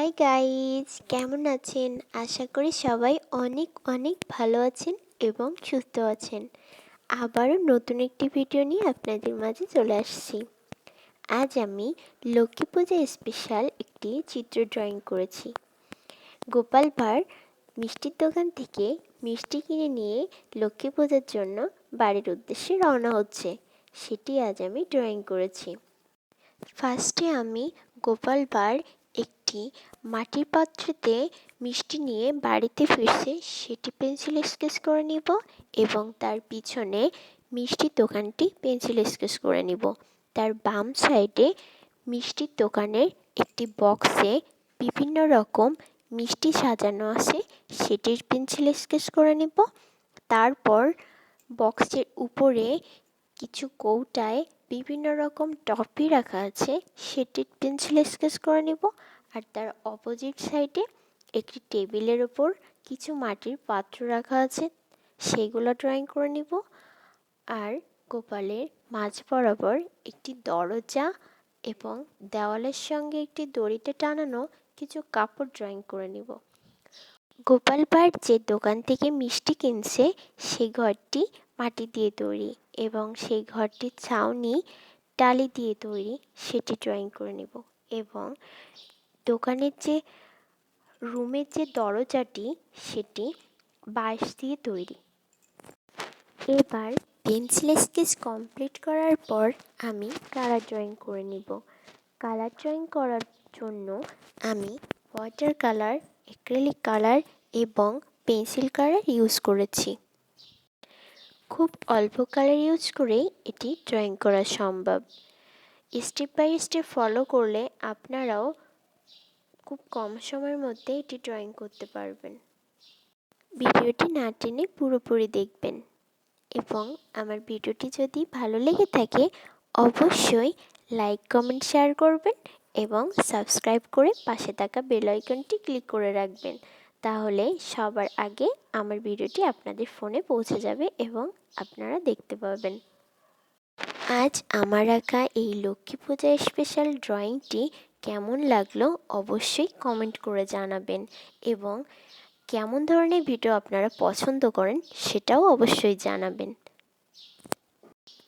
Hi guys, কেমন আছেন? আশা করি সবাই অনেক অনেক ভালো আছেন এবং সুস্থ আছেন। আবারও নতুন একটি ভিডিও নিয়ে আপনাদের মাঝে চলে আসছি। আজ আমি লক্ষ্মী পূজা স্পেশাল একটি চিত্র ড্রয়িং করেছি। গোপাল ভাঁড় মিষ্টির দোকান থেকে মিষ্টি কিনে নিয়ে লক্ষ্মী পূজার জন্য বাড়ির উদ্দেশ্যে রওনা হচ্ছে, সেটি আজ আমি ড্রয়িং করেছি। ফার্স্টে আমি গোপাল ভাঁড় একটি মাটির পাত্রেতে মিষ্টি নিয়ে বাড়িতে ফিরছে সেটি পেন্সিল স্কেচ করে নিব এবং তার পিছনে মিষ্টির দোকানটি পেন্সিল স্কেচ করে নিব। তার বাম সাইডে মিষ্টির দোকানের একটি বক্সে বিভিন্ন রকম মিষ্টি সাজানো আছে সেটির পেন্সিল স্কেচ করে নিব। তারপর বক্সের উপরে কিছু কৌটায় বিভিন্ন রকম টপি রাখা আছে সেটির পেন্সিল স্কেচ করে নিব। আর তার অপোজিট সাইডে একটি টেবিলের ওপর কিছু মাটির পাত্র রাখা আছে সেগুলো ড্রয়িং করে নিব। আর গোপালের মাঝ বরাবর একটি দরজা এবং দেওয়ালের সঙ্গে একটি দড়িতে টানানো কিছু কাপড় ড্রয়িং করে নিব। গোপাল ভাঁড় যে দোকান থেকে মিষ্টি কিনছে সেই ঘরটি মাটি দিয়ে তৈরি এবং সেই ঘরটির ছাউনি টালি দিয়ে তৈরি সেটি ড্রয়িং করে নেব। এবং দোকানের যে রুমের যে দরজাটি সেটি বাঁশ দিয়ে তৈরি। এবার পেন্সিল স্কেচ কমপ্লিট করার পর আমি কালার ড্রয়িং করে নিব। কালার ড্রয়িং করার জন্য আমি ওয়াটার কালার, অ্যাক্রিলিক কালার এবং পেন্সিল কালার ইউজ করেছি। খুব অল্প কালার ইউজ করেই এটি ড্রয়িং করা সম্ভব। স্টেপ বাই স্টেপ ফলো করলে আপনারাও খুব কম সময়ের মধ্যে এটি ড্রয়িং করতে পারবেন। ভিডিওটি না টেনে পুরোপুরি দেখবেন এবং আমার ভিডিওটি যদি ভালো লেগে থাকে অবশ্যই লাইক, কমেন্ট, শেয়ার করবেন এবং সাবস্ক্রাইব করে পাশে থাকা বেল আইকনটি ক্লিক করে রাখবেন। তাহলে সবার আগে আমার ভিডিওটি আপনাদের ফোনে পৌঁছে যাবে এবং আপনারা দেখতে পাবেন। আজ আমার আঁকা এই লক্ষ্মী পূজা স্পেশাল ড্রয়িংটি কেমন লাগলো অবশ্যই কমেন্ট করে জানাবেন এবং কেমন ধরনের ভিডিও আপনারা পছন্দ করেন সেটাও অবশ্যই জানাবেন।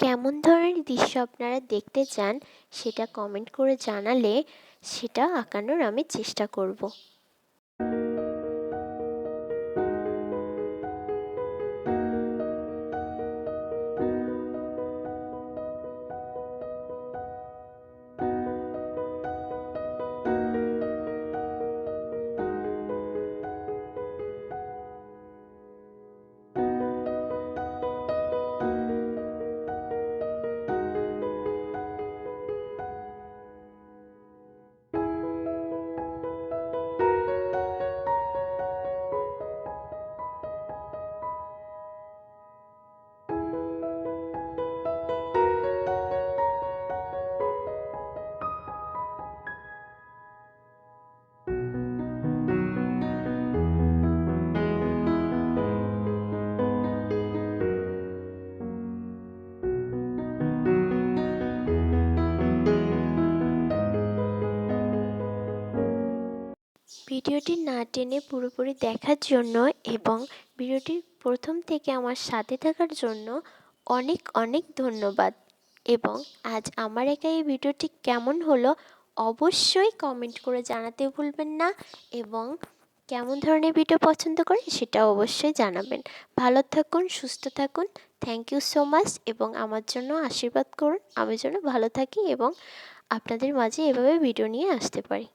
কেমন ধরনের দৃশ্য আপনারা দেখতে চান সেটা কমেন্ট করে জানালে সেটা আঁকানোর আমি চেষ্টা করব। ভিডিওটি না টেনে পুরোপুরি দেখার জন্য এবং ভিডিওটি প্রথম থেকে আমার সাথে থাকার জন্য অনেক অনেক ধন্যবাদ। এবং আজ আমার একা এই ভিডিওটি কেমন হলো অবশ্যই কমেন্ট করে জানাতে ভুলবেন না এবং কেমন ধরনের ভিডিও পছন্দ করেন সেটাও অবশ্যই জানাবেন। ভালো থাকুন, সুস্থ থাকুন। থ্যাংক ইউ সো মাচ এবং আমার জন্য আশীর্বাদ করুন আমি যেন ভালো থাকি এবং আপনাদের মাঝে এভাবে ভিডিও নিয়ে আসতে পারি।